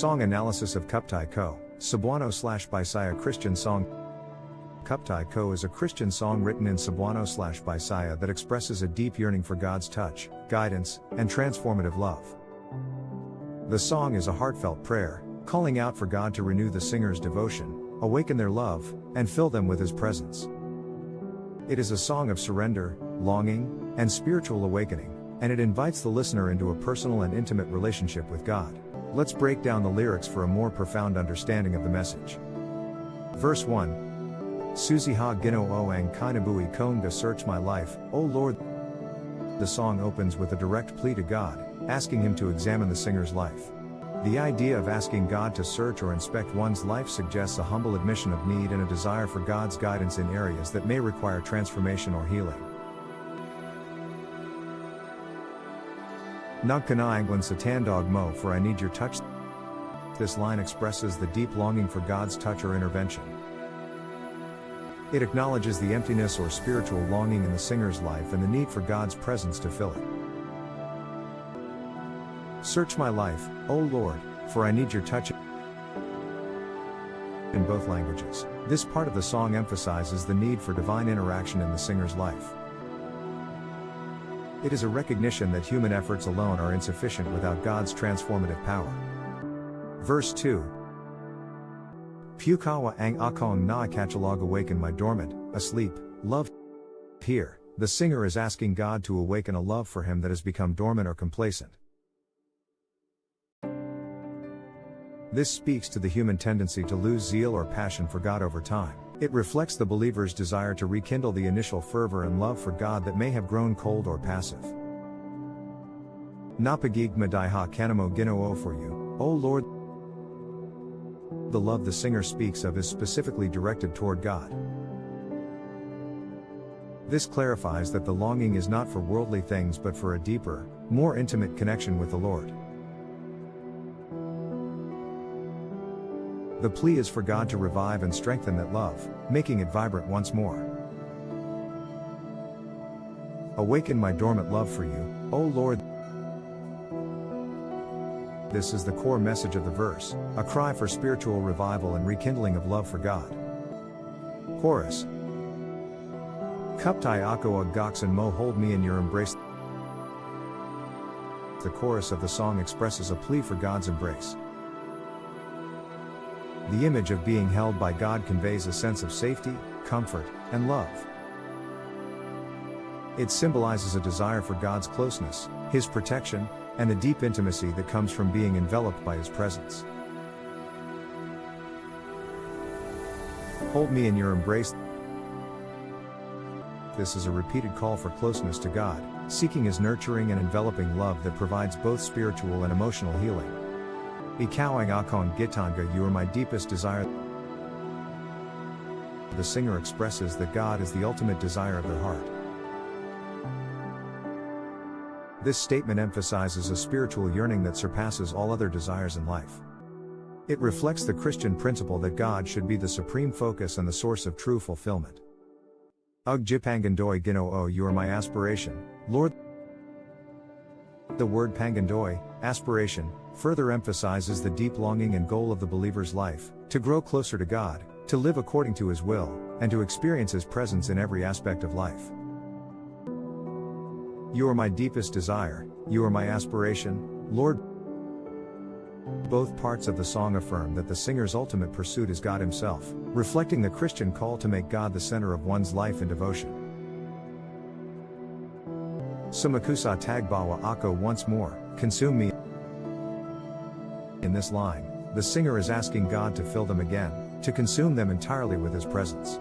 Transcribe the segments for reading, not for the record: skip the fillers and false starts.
Song analysis of KUPTI AKO Bisaya Christian song. KUPTI AKO is a Christian song written in Cebuano/Bisaya that expresses a deep yearning for God's touch, guidance, and transformative love. The song is a heartfelt prayer, calling out for God to renew the singer's devotion, awaken their love, and fill them with His presence. It is a song of surrender, longing, and spiritual awakening, and it invites the listener into a personal and intimate relationship with God. Let's break down the lyrics for a more profound understanding of the message. Verse 1. Susi ha ginoo ang kinabui kong ga search my life, O Lord. The song opens with a direct plea to God, asking Him to examine the singer's life. The idea of asking God to search or inspect one's life suggests a humble admission of need and a desire for God's guidance in areas that may require transformation or healing. Nagkana anglan sa tandog mo, for I need your touch. This line expresses the deep longing for God's touch or intervention. It acknowledges the emptiness or spiritual longing in the singer's life and the need for God's presence to fill it. Search my life, O Lord, for I need your touch. In both languages, this part of the song emphasizes the need for divine interaction in the singer's life. It is a recognition that human efforts alone are insufficient without God's transformative power. Verse 2. Pukawa ang akong naikachalog, awaken my dormant, asleep, love. Here, the singer is asking God to awaken a love for Him that has become dormant or complacent. This speaks to the human tendency to lose zeal or passion for God over time. It reflects the believer's desire to rekindle the initial fervor and love for God that may have grown cold or passive. Napagigma ha kanamo ginoo, for you, O Lord. The love the singer speaks of is specifically directed toward God. This clarifies that the longing is not for worldly things but for a deeper, more intimate connection with the Lord. The plea is for God to revive and strengthen that love, making it vibrant once more. Awaken my dormant love for you, O Lord. This is the core message of the verse, a cry for spiritual revival and rekindling of love for God. Chorus. KUPTI AKO Bisaya mo, hold me in your embrace. The chorus of the song expresses a plea for God's embrace. The image of being held by God conveys a sense of safety, comfort, and love. It symbolizes a desire for God's closeness, His protection, and the deep intimacy that comes from being enveloped by His presence. Hold me in your embrace. This is a repeated call for closeness to God, seeking His nurturing and enveloping love that provides both spiritual and emotional healing. Ikaw ang akong gitanga, you are my deepest desire. The singer expresses that God is the ultimate desire of their heart. This statement emphasizes a spiritual yearning that surpasses all other desires in life. It reflects the Christian principle that God should be the supreme focus and the source of true fulfillment. Ug jipangandoy ginoo, you are my aspiration, Lord. The word pangandoy, aspiration, further emphasizes the deep longing and goal of the believer's life, to grow closer to God, to live according to His will, and to experience His presence in every aspect of life. You are my deepest desire, you are my aspiration, Lord. Both parts of the song affirm that the singer's ultimate pursuit is God Himself, reflecting the Christian call to make God the center of one's life and devotion. Sumakusa tagbawa ako, once more, consume me. In this line, the singer is asking God to fill them again, to consume them entirely with His presence.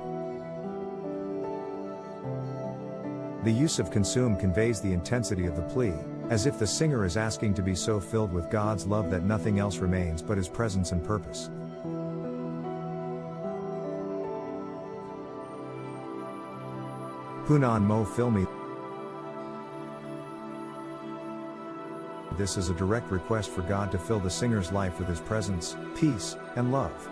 The use of consume conveys the intensity of the plea, as if the singer is asking to be so filled with God's love that nothing else remains but His presence and purpose. Punan mo, fill me. This is a direct request for God to fill the singer's life with His presence, peace, and love.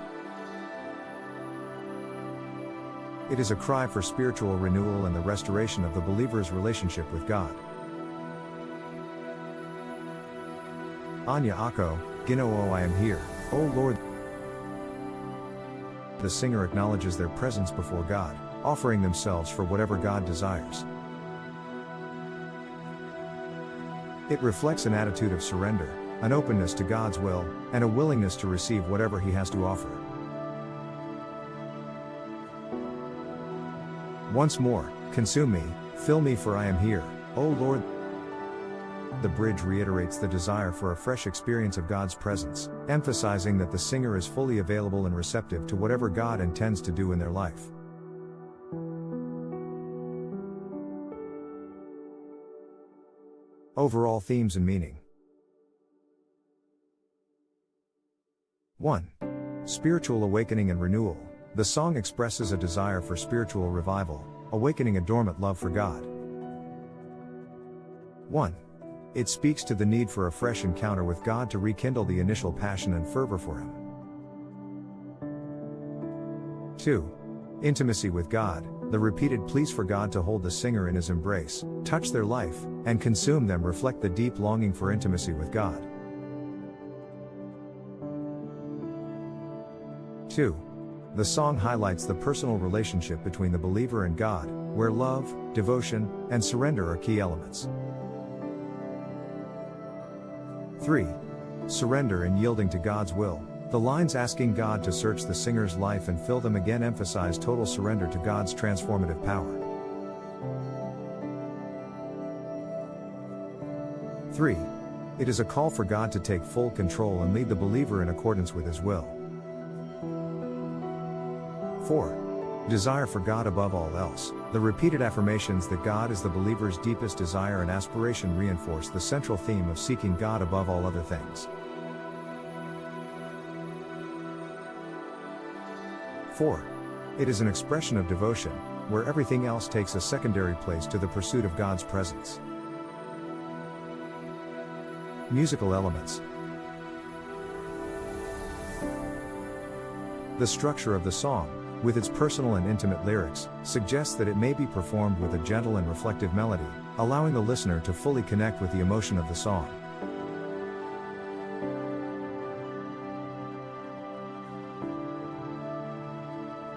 It is a cry for spiritual renewal and the restoration of the believer's relationship with God. Anya ako, Ginoo, I am here. O Lord. The singer acknowledges their presence before God, offering themselves for whatever God desires. It reflects an attitude of surrender, an openness to God's will, and a willingness to receive whatever He has to offer. Once more, consume me, fill me, for I am here, O Lord. The bridge reiterates the desire for a fresh experience of God's presence, emphasizing that the singer is fully available and receptive to whatever God intends to do in their life. Overall themes and meaning. 1. Spiritual awakening and renewal. The song expresses a desire for spiritual revival, awakening a dormant love for God. 1. It speaks to the need for a fresh encounter with God to rekindle the initial passion and fervor for Him. 2. Intimacy with God. The repeated pleas for God to hold the singer in His embrace, touch their life, and consume them reflect the deep longing for intimacy with God. 2. The song highlights the personal relationship between the believer and God, where love, devotion, and surrender are key elements. 3. Surrender and yielding to God's will. The lines asking God to search the singer's life and fill them again emphasize total surrender to God's transformative power. 3. It is a call for God to take full control and lead the believer in accordance with His will. 4. Desire for God above all else. The repeated affirmations that God is the believer's deepest desire and aspiration reinforce the central theme of seeking God above all other things. 4. It is an expression of devotion, where everything else takes a secondary place to the pursuit of God's presence. Musical elements. The structure of the song, with its personal and intimate lyrics, suggests that it may be performed with a gentle and reflective melody, allowing the listener to fully connect with the emotion of the song.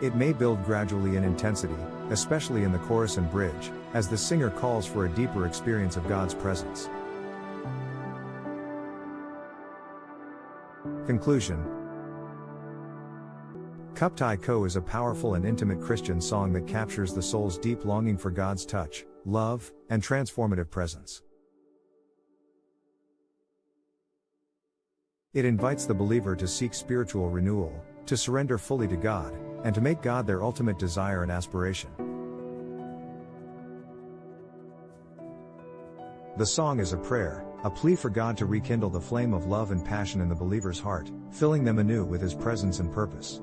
It may build gradually in intensity, especially in the chorus and bridge, as the singer calls for a deeper experience of God's presence. Conclusion. KUPTI AKO is a powerful and intimate Christian song that captures the soul's deep longing for God's touch, love, and transformative presence. It invites the believer to seek spiritual renewal, to surrender fully to God, and to make God their ultimate desire and aspiration. The song is a prayer, a plea for God to rekindle the flame of love and passion in the believer's heart, filling them anew with His presence and purpose.